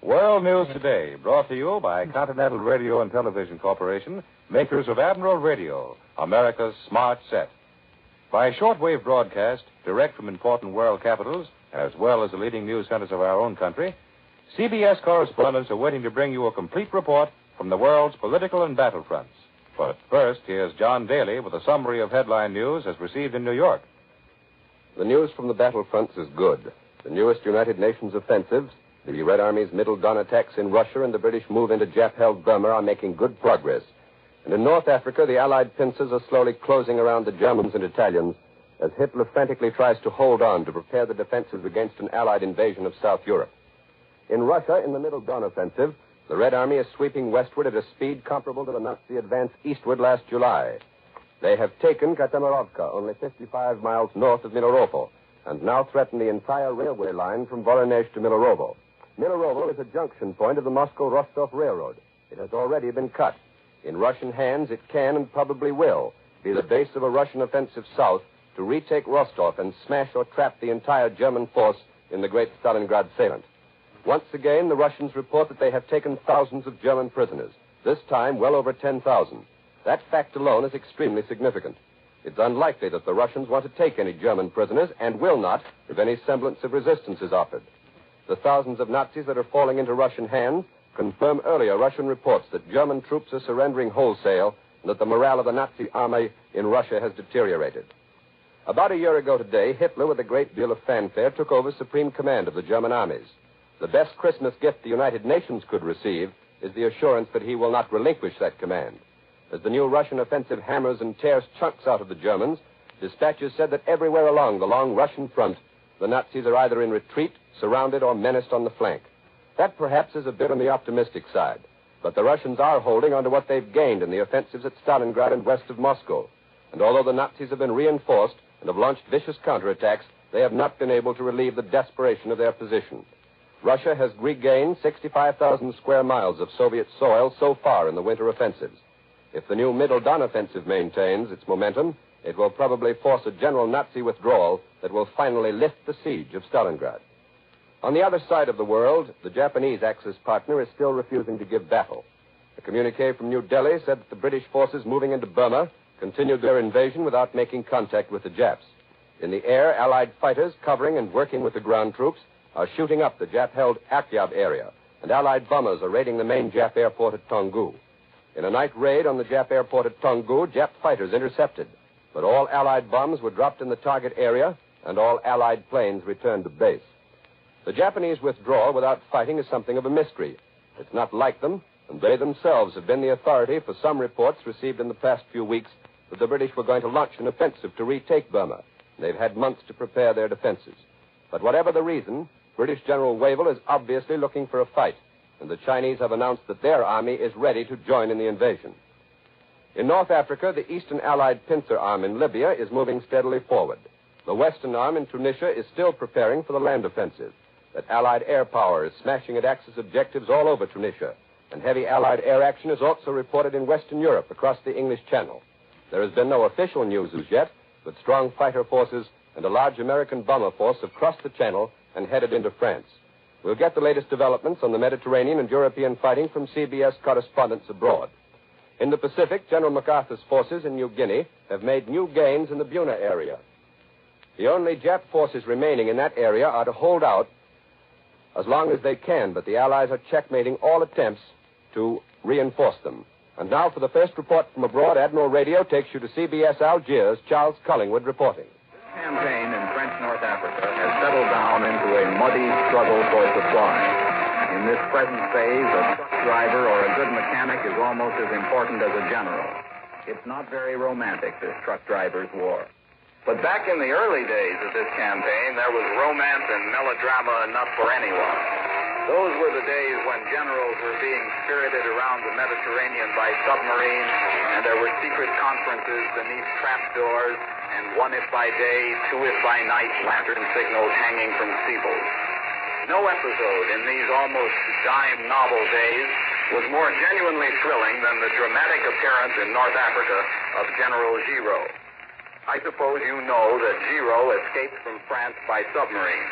World News Today, brought to you by Continental Radio and Television Corporation, makers of Admiral Radio, America's smart set. By shortwave broadcast, direct from important world capitals, as well as the leading news centers of our own country, CBS correspondents are waiting to bring you a complete report from the world's political and battlefronts. But first, here's John Daly with a summary of headline news as received in New York. The news from the battlefronts is good. The newest United Nations offensives, the Red Army's Middle Dawn attacks in Russia, and the British move into Jap-held Burma are making good progress. And in North Africa, the Allied pincers are slowly closing around the Germans and Italians as Hitler frantically tries to hold on to prepare the defenses against an Allied invasion of South Europe. In Russia, in the Middle Dawn offensive, the Red Army is sweeping westward at a speed comparable to the Nazi advance eastward last July. They have taken Katamarovka, only 55 miles north of Miloropol, and now threaten the entire railway line from Voronezh to Milorovo. Milorovo is a junction point of the Moscow-Rostov Railroad. It has already been cut. In Russian hands, it can and probably will be the base of a Russian offensive south to retake Rostov and smash or trap the entire German force in the great Stalingrad salient. Once again, the Russians report that they have taken thousands of German prisoners, this time well over 10,000. That fact alone is extremely significant. It's unlikely that the Russians want to take any German prisoners and will not if any semblance of resistance is offered. The thousands of Nazis that are falling into Russian hands confirm earlier Russian reports that German troops are surrendering wholesale and that the morale of the Nazi army in Russia has deteriorated. About a year ago today, Hitler, with a great deal of fanfare, took over supreme command of the German armies. The best Christmas gift the United Nations could receive is the assurance that he will not relinquish that command. As the new Russian offensive hammers and tears chunks out of the Germans, dispatches said that everywhere along the long Russian front, the Nazis are either in retreat, surrounded, or menaced on the flank. That perhaps is a bit on the optimistic side, but the Russians are holding on to what they've gained in the offensives at Stalingrad and west of Moscow. And although the Nazis have been reinforced and have launched vicious counterattacks, they have not been able to relieve the desperation of their position. Russia has regained 65,000 square miles of Soviet soil so far in the winter offensives. If the new Middle Don offensive maintains its momentum, it will probably force a general Nazi withdrawal that will finally lift the siege of Stalingrad. On the other side of the world, the Japanese Axis partner is still refusing to give battle. A communique from New Delhi said that the British forces moving into Burma continued their invasion without making contact with the Japs. In the air, Allied fighters covering and working with the ground troops are shooting up the Jap-held Akyab area, and Allied bombers are raiding the main Jap airport at Toungoo. In a night raid on the Jap airport at Toungoo, Jap fighters intercepted, but all Allied bombs were dropped in the target area, and all Allied planes returned to base. The Japanese withdrawal without fighting is something of a mystery. It's not like them, and they themselves have been the authority for some reports received in the past few weeks that the British were going to launch an offensive to retake Burma. They've had months to prepare their defenses. But whatever the reason, British General Wavell is obviously looking for a fight, and the Chinese have announced that their army is ready to join in the invasion. In North Africa, the Eastern Allied pincer arm in Libya is moving steadily forward. The Western arm in Tunisia is still preparing for the land offensive. That Allied air power is smashing at Axis objectives all over Tunisia, and heavy Allied air action is also reported in Western Europe across the English Channel. There has been no official news as yet, but strong fighter forces and a large American bomber force have crossed the Channel and headed into France. We'll get the latest developments on the Mediterranean and European fighting from CBS correspondents abroad. In the Pacific, General MacArthur's forces in New Guinea have made new gains in the Buna area. The only Jap forces remaining in that area are to hold out as long as they can, but the Allies are checkmating all attempts to reinforce them. And now for the first report from abroad, Admiral Radio takes you to CBS Algiers, Charles Collingwood reporting. This campaign in French North Africa has settled down into a muddy struggle for supply. In this present phase, a truck driver or a good mechanic is almost as important as a general. It's not very romantic, this truck driver's war. But back in the early days of this campaign, there was romance and melodrama enough for anyone. Those were the days when generals were being spirited around the Mediterranean by submarine, and there were secret conferences beneath trapdoors, and one if by day, two if by night lantern signals hanging from steeples. No episode in these almost dime novel days was more genuinely thrilling than the dramatic appearance in North Africa of General Giraud. I suppose you know that Giraud escaped from France by submarine.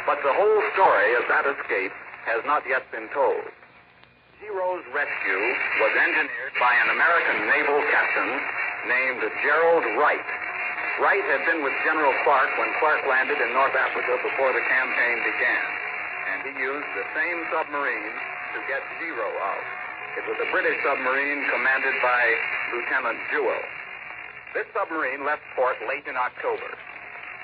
But the whole story of that escape has not yet been told. Zero's rescue was engineered by an American naval captain named Gerald Wright. Wright had been with General Clark when Clark landed in North Africa before the campaign began, and he used the same submarine to get Zero out. It was a British submarine commanded by Lieutenant Jewell. This submarine left port late in October.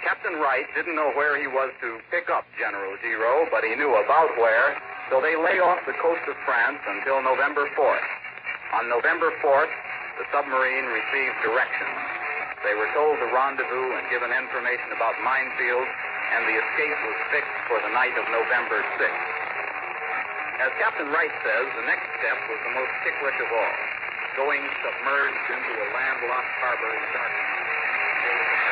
Captain Wright didn't know where he was to pick up General Zero, but he knew about where, so they lay off the coast of France until November 4th. On November 4th, the submarine received directions. They were told to rendezvous and given information about minefields, and the escape was fixed for the night of November 6th. As Captain Wright says, the next step was the most ticklish of all, going submerged into a landlocked harbor in darkness. They were to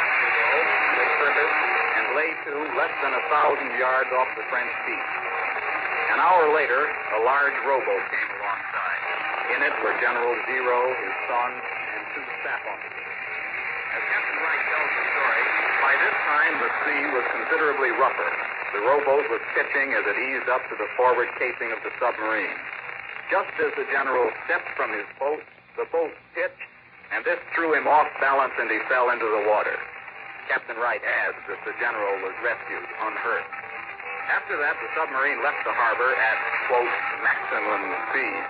they surfaced and lay to less than 1,000 yards off the French beach. An hour later, a large rowboat came alongside. In it were General Zero, his son, and 2 staff officers. As Captain Wright tells the story, by this time the sea was considerably rougher. The rowboat was pitching as it eased up to the forward casing of the submarine. Just as the general stepped from his boat, the boat pitched, and this threw him off balance and he fell into the water. Captain Wright adds that the general was rescued unhurt. After that, the submarine left the harbor at, quote, maximum speed.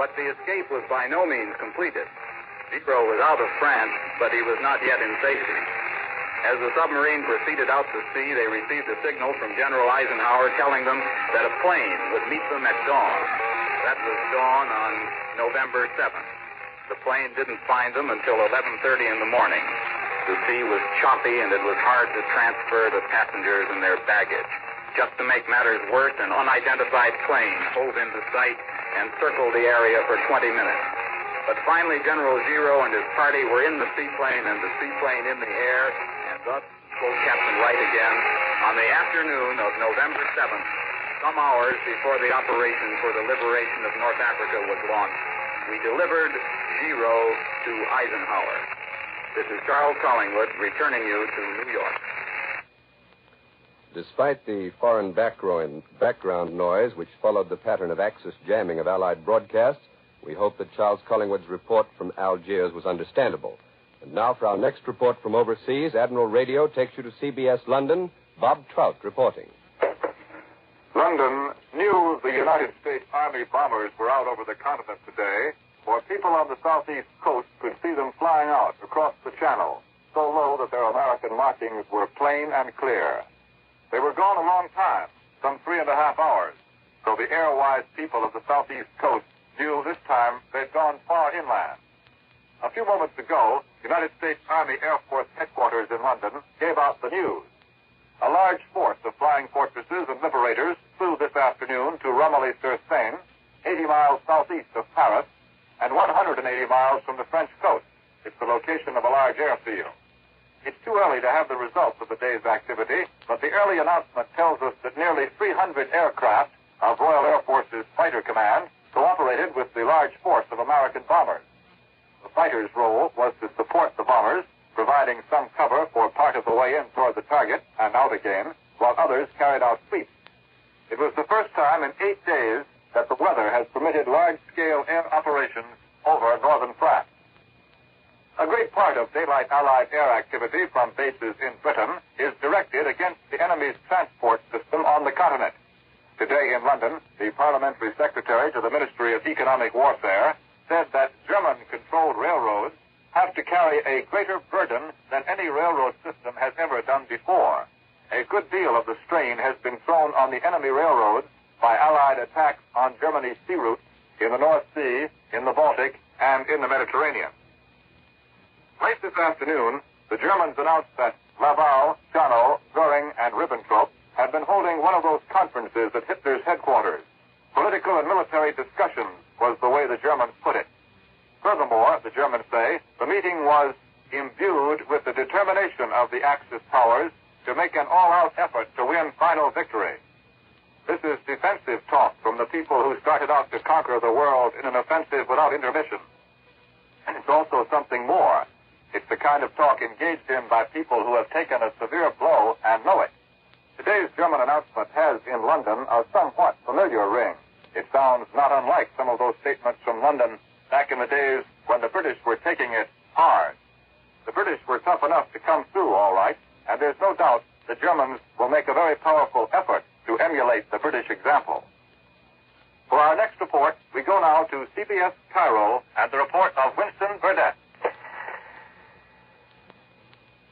But the escape was by no means completed. Zero was out of France, but he was not yet in safety. As the submarine proceeded out to sea, they received a signal from General Eisenhower telling them that a plane would meet them at dawn. That was dawn on November 7th. The plane didn't find them until 11:30 in the morning. The sea was choppy, and it was hard to transfer the passengers and their baggage. Just to make matters worse, an unidentified plane hove into sight and circled the area for 20 minutes. But finally, General Zero and his party were in the seaplane and the seaplane in the air, and thus, quote Captain Wright again, on the afternoon of November 7th, some hours before the operation for the liberation of North Africa was launched, we delivered Zero to Eisenhower. This is Charles Collingwood returning you to New York. Despite the foreign background noise which followed the pattern of Axis jamming of Allied broadcasts, we hope that Charles Collingwood's report from Algiers was understandable. And now for our next report from overseas, Admiral Radio takes you to CBS London. Bob Trout reporting. London, news the United States Army bombers were out over the continent today, for people on the southeast coast could see them flying out across the channel, so low that their American markings were plain and clear. They were gone a long time, some 3.5 hours, so the air-wise people of the southeast coast knew this time they'd gone far inland. A few moments ago, United States Army Air Force headquarters in London gave out the news. A large force of flying fortresses and liberators flew this afternoon to Romilly-sur-Seine, 80 miles southeast of Paris, and 180 miles from the French coast. It's the location of a large airfield. It's too early to have the results of the day's activity, but the early announcement tells us that nearly 300 aircraft of Royal Air Force's Fighter Command cooperated with the large force of American bombers. The fighters' role was to support the bombers, providing some cover for part of the way in toward the target and out again, while others carried out sweeps. It was the first time in 8 days that the weather has permitted large-scale air operations over northern France. A great part of daylight Allied air activity from bases in Britain is directed against the enemy's transport system on the continent. Today in London, the parliamentary secretary to the Ministry of Economic Warfare said that German-controlled railroads have to carry a greater burden than any railroad system has ever done before. A good deal of the strain has been thrown on the enemy railroads by Allied attacks on Germany's sea routes in the North Sea, in the Baltic, and in the Mediterranean. Late this afternoon, the Germans announced that Laval, Schanow, Göring, and Ribbentrop had been holding one of those conferences at Hitler's headquarters. Political and military discussions was the way the Germans put it. Furthermore, the Germans say, the meeting was imbued with the determination of the Axis powers to make an all-out effort to win final victory. This is defensive talk from the people who started out to conquer the world in an offensive without intermission. And it's also something more. It's the kind of talk engaged in by people who have taken a severe blow and know it. Today's German announcement has in London a somewhat familiar familiar ring. It sounds not unlike some of those statements from London back in the days when the British were taking it hard. The British were tough enough to come through all right, and there's no doubt the Germans will make a very powerful effort to emulate the British example. For our next report, we go now to CBS Cairo and the report of Winston Burdett.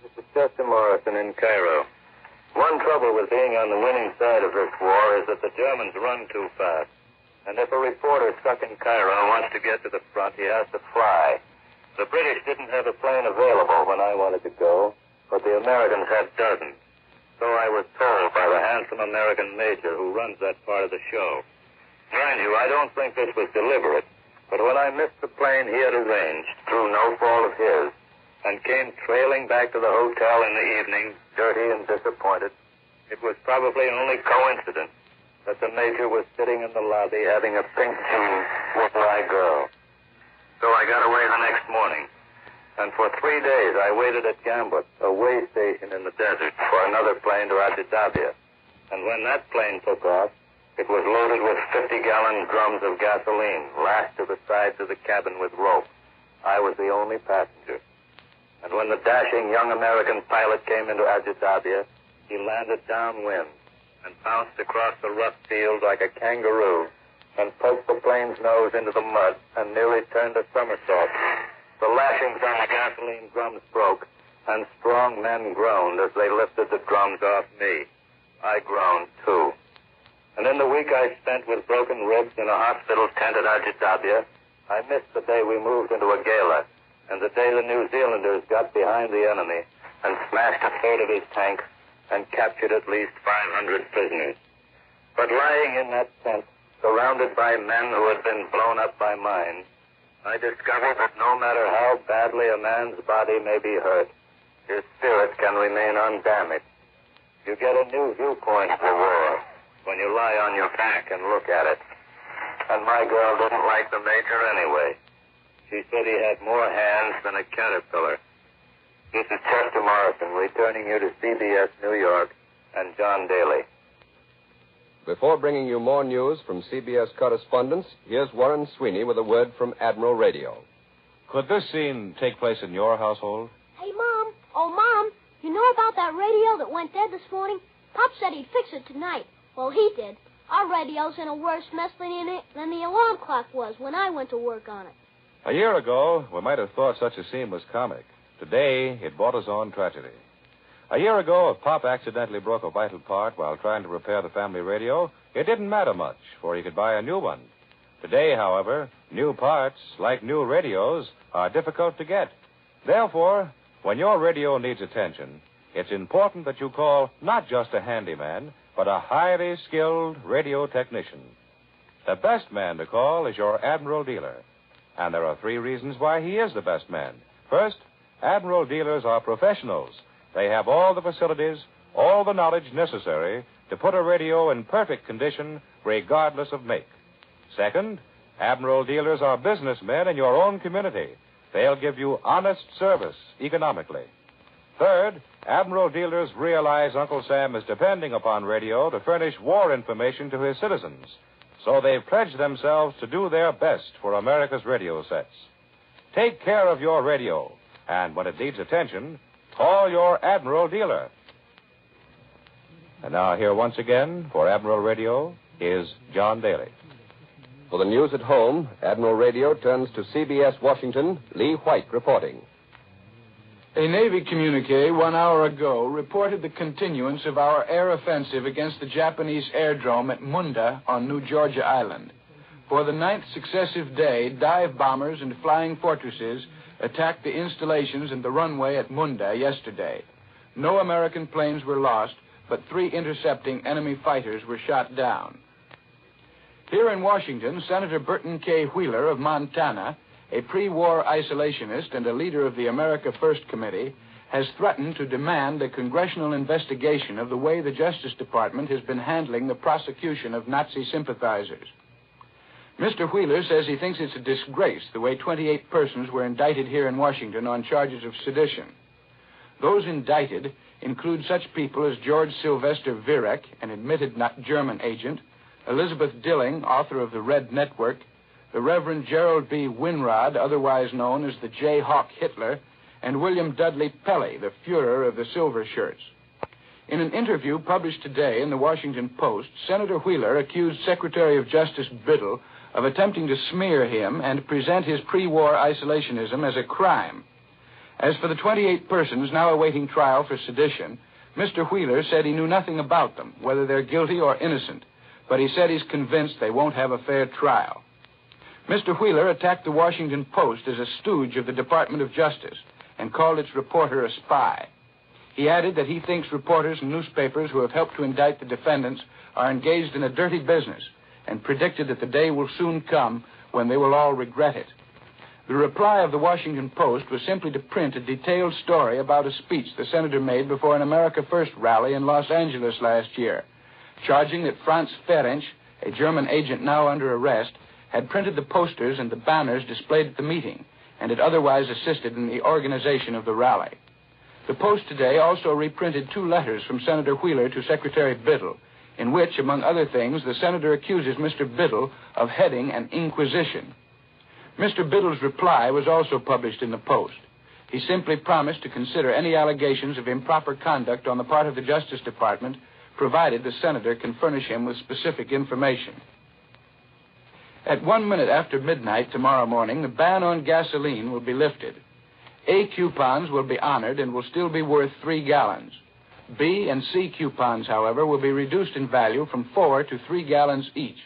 This is Chester Morrison in Cairo. One trouble with being on the winning side of this war is that the Germans run too fast. And if a reporter stuck in Cairo wants to get to the front, he has to fly. The British didn't have a plane available when I wanted to go, but the Americans had dozens. So I was told by the handsome American major who runs that part of the show. Mind you, I don't think this was deliberate, but when I missed the plane he had arranged, through no fault of his, and came trailing back to the hotel in the evening, dirty and disappointed, it was probably only coincidence that the major was sitting in the lobby having a pink tea with my girl. So I got away the next morning, and for 3 days I waited at Gambut, a way station in the desert, for another plane to Addis Ababa. And when that plane took off, it was loaded with 50-gallon drums of gasoline, lashed to the sides of the cabin with rope. I was the only passenger. And when the dashing young American pilot came into Addis Ababa, he landed downwind and bounced across the rough field like a kangaroo and poked the plane's nose into the mud and nearly turned a somersault. The lashings on the gasoline drums broke, and strong men groaned as they lifted the drums off me. I groaned, too. And in the week I spent with broken ribs in a hospital tent at Addis Ababa, I missed the day we moved into a gala, and the day the New Zealanders got behind the enemy and smashed a third of his tanks and captured at least 500 prisoners. But lying in that tent, surrounded by men who had been blown up by mines, I discovered that no matter how badly a man's body may be hurt, his spirit can remain undamaged. You get a new viewpoint of the war when you lie on your back and look at it. And my girl didn't like the major anyway. She said he had more hands than a caterpillar. This is Chester Morrison, returning you to CBS New York and John Daly. Before bringing you more news from CBS correspondents, here's Warren Sweeney with a word from Admiral Radio. Could this scene take place in your household? Hey, Mom. Oh, Mom, you know about that radio that went dead this morning? Pop said he'd fix it tonight. Well, he did. Our radio's in a worse mess than the alarm clock was when I went to work on it. A year ago, we might have thought such a scene was comic. Today, it brought us on tragedy. A year ago, if Pop accidentally broke a vital part while trying to repair the family radio, it didn't matter much, for he could buy a new one. Today, however, new parts, like new radios, are difficult to get. Therefore, when your radio needs attention, it's important that you call not just a handyman, but a highly skilled radio technician. The best man to call is your Admiral dealer. And there are 3 reasons why he is the best man. First, Admiral dealers are professionals. They have all the facilities, all the knowledge necessary to put a radio in perfect condition, regardless of make. Second, Admiral dealers are businessmen in your own community. They'll give you honest service economically. Third, Admiral dealers realize Uncle Sam is depending upon radio to furnish war information to his citizens. So they've pledged themselves to do their best for America's radio sets. Take care of your radio, and when it needs attention, call your Admiral dealer. And now here once again for Admiral Radio is John Daly. For the news at home, Admiral Radio turns to CBS Washington, Lee White reporting. A Navy communique 1 hour ago reported the continuance of our air offensive against the Japanese airdrome at Munda on New Georgia Island. For the 9th successive day, dive bombers and flying fortresses attacked the installations and the runway at Munda yesterday. No American planes were lost, but 3 intercepting enemy fighters were shot down. Here in Washington, Senator Burton K. Wheeler of Montana, a pre-war isolationist and a leader of the America First Committee, has threatened to demand a congressional investigation of the way the Justice Department has been handling the prosecution of Nazi sympathizers. Mr. Wheeler says he thinks it's a disgrace the way 28 persons were indicted here in Washington on charges of sedition. Those indicted include such people as George Sylvester Virek, an admitted German agent, Elizabeth Dilling, author of The Red Network, the Reverend Gerald B. Winrod, otherwise known as the Jayhawk Hitler, and William Dudley Pelley, the Fuhrer of the Silver Shirts. In an interview published today in the Washington Post, Senator Wheeler accused Secretary of Justice Biddle of attempting to smear him and present his pre-war isolationism as a crime. As for the 28 persons now awaiting trial for sedition, Mr. Wheeler said he knew nothing about them, whether they're guilty or innocent, but he said he's convinced they won't have a fair trial. Mr. Wheeler attacked the Washington Post as a stooge of the Department of Justice and called its reporter a spy. He added that he thinks reporters and newspapers who have helped to indict the defendants are engaged in a dirty business and predicted that the day will soon come when they will all regret it. The reply of the Washington Post was simply to print a detailed story about a speech the senator made before an America First rally in Los Angeles last year, charging that Franz Ferenc, a German agent now under arrest, had printed the posters and the banners displayed at the meeting and had otherwise assisted in the organization of the rally. The Post today also reprinted 2 letters from Senator Wheeler to Secretary Biddle, in which, among other things, the senator accuses Mr. Biddle of heading an inquisition. Mr. Biddle's reply was also published in the Post. He simply promised to consider any allegations of improper conduct on the part of the Justice Department, provided the senator can furnish him with specific information. At 1 minute after midnight tomorrow morning, the ban on gasoline will be lifted. A coupons will be honored and will still be worth 3 gallons. B and C coupons, however, will be reduced in value from 4 to 3 gallons each.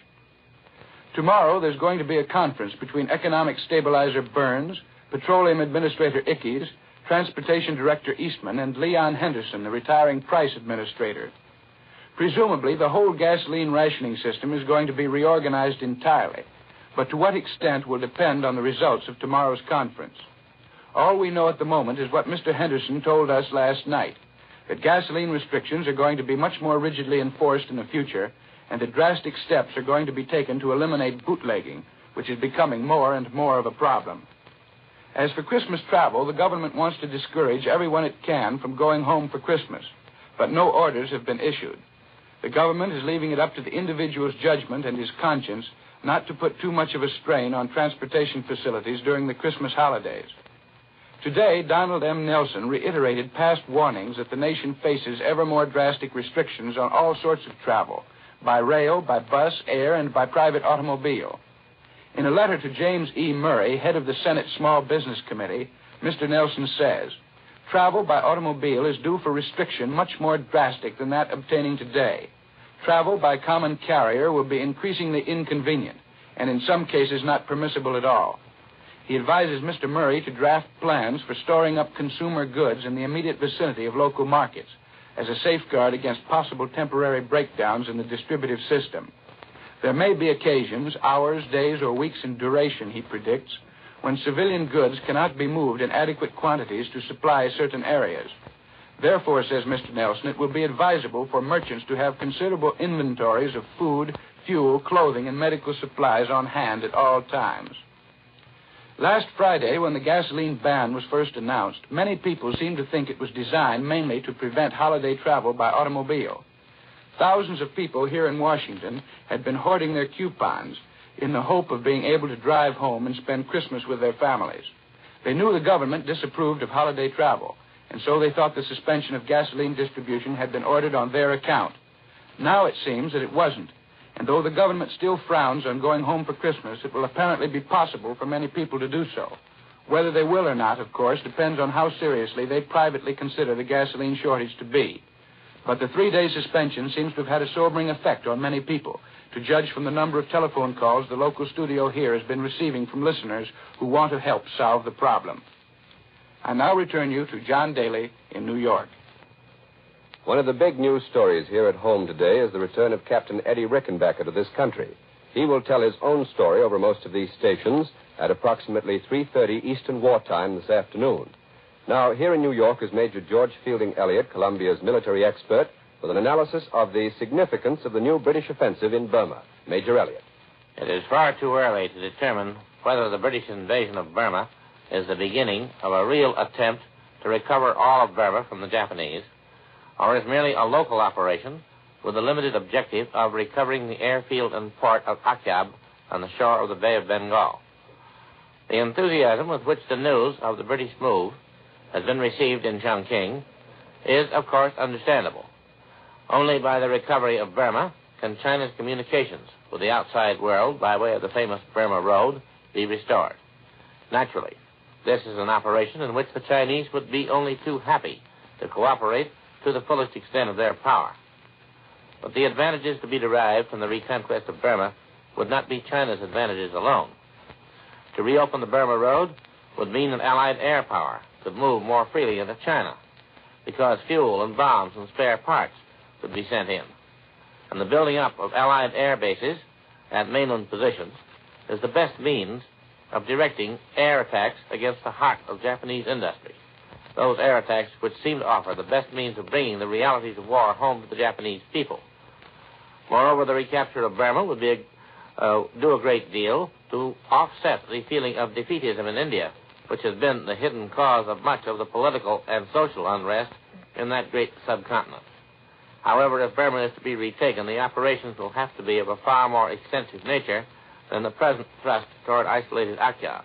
Tomorrow, there's going to be a conference between Economic Stabilizer Burns, Petroleum Administrator Ickes, Transportation Director Eastman, and Leon Henderson, the retiring Price Administrator. Presumably, the whole gasoline rationing system is going to be reorganized entirely, but to what extent will depend on the results of tomorrow's conference. All we know at the moment is what Mr. Henderson told us last night, that gasoline restrictions are going to be much more rigidly enforced in the future, and that drastic steps are going to be taken to eliminate bootlegging, which is becoming more and more of a problem. As for Christmas travel, the government wants to discourage everyone it can from going home for Christmas, but no orders have been issued. The government is leaving it up to the individual's judgment and his conscience not to put too much of a strain on transportation facilities during the Christmas holidays. Today, Donald M. Nelson reiterated past warnings that the nation faces ever more drastic restrictions on all sorts of travel, by rail, by bus, air, and by private automobile. In a letter to James E. Murray, head of the Senate Small Business Committee, Mr. Nelson says, travel by automobile is due for restriction much more drastic than that obtaining today. Travel by common carrier will be increasingly inconvenient, and in some cases not permissible at all. He advises Mr. Murray to draft plans for storing up consumer goods in the immediate vicinity of local markets as a safeguard against possible temporary breakdowns in the distributive system. There may be occasions, hours, days, or weeks in duration, he predicts, when civilian goods cannot be moved in adequate quantities to supply certain areas. Therefore, says Mr. Nelson, it will be advisable for merchants to have considerable inventories of food, fuel, clothing, and medical supplies on hand at all times. Last Friday, when the gasoline ban was first announced, many people seemed to think it was designed mainly to prevent holiday travel by automobile. Thousands of people here in Washington had been hoarding their coupons in the hope of being able to drive home and spend Christmas with their families. They knew the government disapproved of holiday travel, and so they thought the suspension of gasoline distribution had been ordered on their account. Now it seems that it wasn't. And though the government still frowns on going home for Christmas, it will apparently be possible for many people to do so. Whether they will or not, of course, depends on how seriously they privately consider the gasoline shortage to be. But the 3-day suspension seems to have had a sobering effect on many people, to judge from the number of telephone calls the local studio here has been receiving from listeners who want to help solve the problem. I now return you to John Daly in New York. One of the big news stories here at home today is the return of Captain Eddie Rickenbacker to this country. He will tell his own story over most of these stations at approximately 3:30 Eastern Wartime this afternoon. Now, here in New York is Major George Fielding Elliott, Columbia's military expert, with an analysis of the significance of the new British offensive in Burma. Major Elliott. It is far too early to determine whether the British invasion of Burma is the beginning of a real attempt to recover all of Burma from the Japanese, or is merely a local operation with the limited objective of recovering the airfield and port of Akyab on the shore of the Bay of Bengal. The enthusiasm with which the news of the British move has been received in Chongqing is, of course, understandable. Only by the recovery of Burma can China's communications with the outside world by way of the famous Burma Road be restored. Naturally, this is an operation in which the Chinese would be only too happy to cooperate to the fullest extent of their power. But the advantages to be derived from the reconquest of Burma would not be China's advantages alone. To reopen the Burma Road would mean that Allied air power could move more freely into China, because fuel and bombs and spare parts would be sent in. And the building up of Allied air bases at mainland positions is the best means of directing air attacks against the heart of Japanese industry. Those air attacks which seem to offer the best means of bringing the realities of war home to the Japanese people. Moreover, the recapture of Burma would be do a great deal to offset the feeling of defeatism in India, which has been the hidden cause of much of the political and social unrest in that great subcontinent. However, if Burma is to be retaken, the operations will have to be of a far more extensive nature than the present thrust toward isolated Akyab.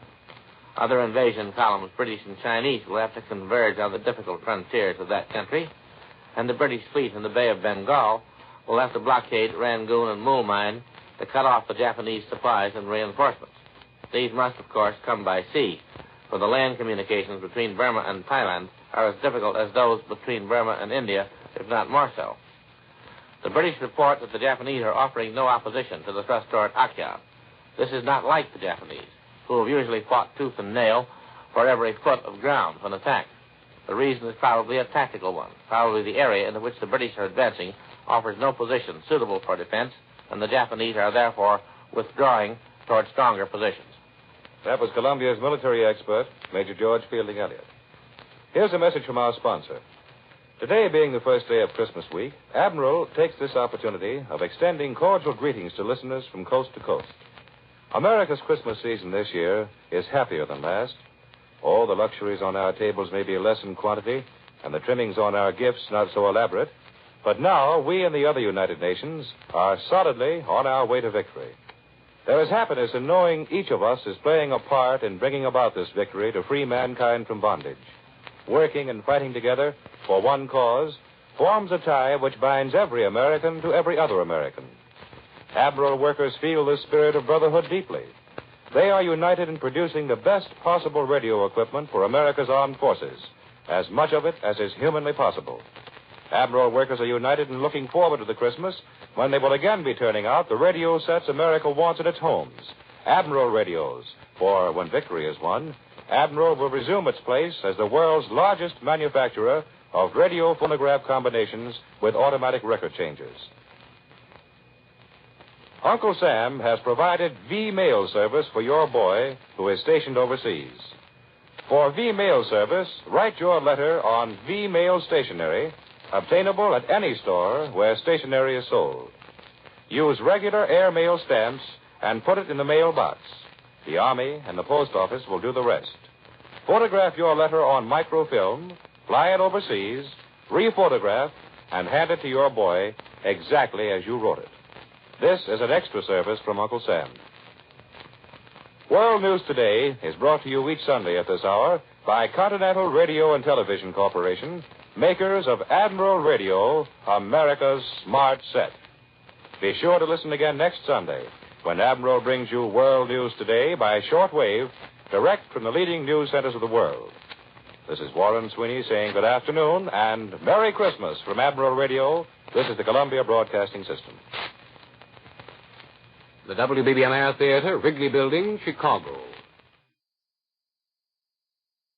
Other invasion columns, British and Chinese, will have to converge on the difficult frontiers of that country, and the British fleet in the Bay of Bengal will have to blockade Rangoon and Mulmine to cut off the Japanese supplies and reinforcements. These must, of course, come by sea, for the land communications between Burma and Thailand are as difficult as those between Burma and India, if not more so. The British report that the Japanese are offering no opposition to the thrust toward Akyab. This is not like the Japanese, who have usually fought tooth and nail for every foot of ground when attacked. The reason is probably a tactical one. Probably the area into which the British are advancing offers no position suitable for defense, and the Japanese are therefore withdrawing toward stronger positions. That was Columbia's military expert, Major George Fielding Elliott. Here's a message from our sponsor. Today being the first day of Christmas week, Admiral takes this opportunity of extending cordial greetings to listeners from coast to coast. America's Christmas season this year is happier than last. All the luxuries on our tables may be less in quantity, and the trimmings on our gifts not so elaborate. But now, we and the other United Nations are solidly on our way to victory. There is happiness in knowing each of us is playing a part in bringing about this victory to free mankind from bondage. Working and fighting together for one cause forms a tie which binds every American to every other American. Admiral workers feel this spirit of brotherhood deeply. They are united in producing the best possible radio equipment for America's armed forces, as much of it as is humanly possible. Admiral workers are united in looking forward to the Christmas when they will again be turning out the radio sets America wants in its homes, Admiral radios, for when victory is won, Admiral will resume its place as the world's largest manufacturer of radio phonograph combinations with automatic record changers. Uncle Sam has provided V-mail service for your boy who is stationed overseas. For V-mail service, write your letter on V-mail stationery, obtainable at any store where stationery is sold. Use regular airmail stamps and put it in the mailbox. The Army and the Post Office will do the rest. Photograph your letter on microfilm, fly it overseas, rephotograph, and hand it to your boy exactly as you wrote it. This is an extra service from Uncle Sam. World News Today is brought to you each Sunday at this hour by Continental Radio and Television Corporation, makers of Admiral Radio, America's smart set. Be sure to listen again next Sunday when Admiral brings you World News Today by shortwave, direct from the leading news centers of the world. This is Warren Sweeney saying good afternoon and Merry Christmas from Admiral Radio. This is the Columbia Broadcasting System. The WBBM Air Theater, Wrigley Building, Chicago.